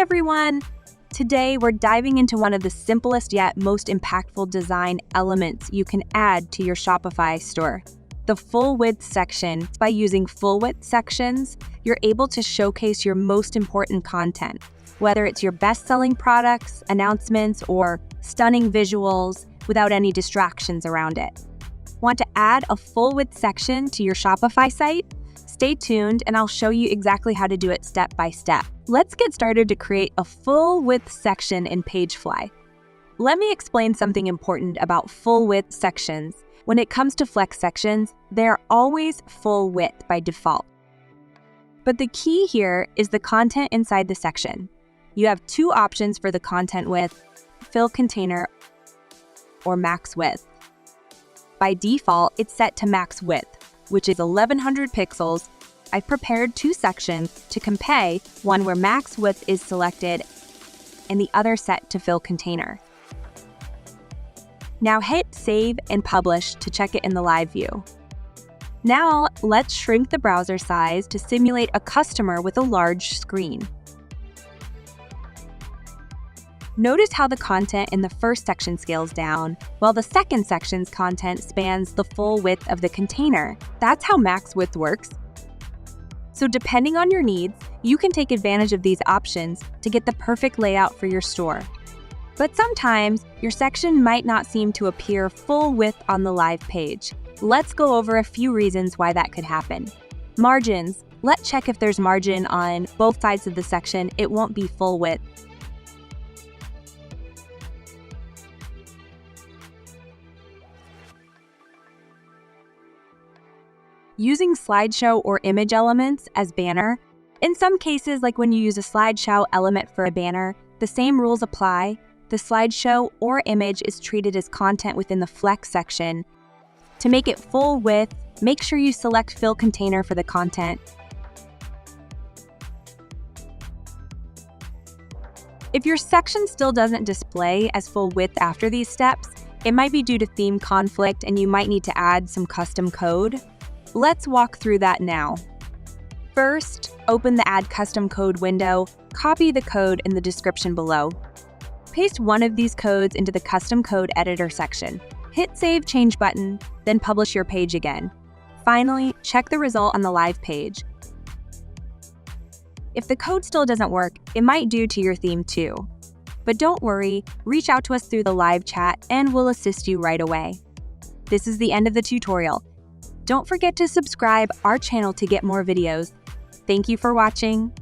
everyone! Today, we're diving into one of the simplest yet most impactful design elements you can add to your Shopify store, the full width section. By using full width sections, you're able to showcase your most important content, whether it's your best-selling products, announcements, or stunning visuals without any distractions around it. Want to add a full width section to your Shopify site? Stay tuned and I'll show you exactly how to do it step by step. Let's get started to create a full width section in PageFly. Let me explain something important about full width sections. When it comes to flex sections, they're always full width by default. But the key here is the content inside the section. You have two options for the content width: fill container or max width. By default, it's set to max width, which is 1100 pixels. I've prepared two sections to compare, one where max width is selected and the other set to fill container. Now hit save and publish to check it in the live view. Now let's shrink the browser size to simulate a customer with a large screen. Notice how the content in the first section scales down, while the second section's content spans the full width of the container. That's how max width works. So depending on your needs, you can take advantage of these options to get the perfect layout for your store. But sometimes, your section might not seem to appear full width on the live page. Let's go over a few reasons why that could happen. Margins. Let's check if there's margin on both sides of the section. It won't be full width. Using slideshow or image elements as banner. In some cases, like when you use a slideshow element for a banner, the same rules apply. The slideshow or image is treated as content within the flex section. To make it full width, make sure you select fill container for the content. If your section still doesn't display as full width after these steps, it might be due to theme conflict and you might need to add some custom code. Let's walk through that now. First, open the Add Custom Code window, copy the code in the description below. Paste one of these codes into the Custom Code Editor section. Hit Save Change button, then publish your page again. Finally, check the result on the live page. If the code still doesn't work, it might be due to your theme too. But don't worry, reach out to us through the live chat and we'll assist you right away. This is the end of the tutorial. Don't forget to subscribe our channel to get more videos. Thank you for watching.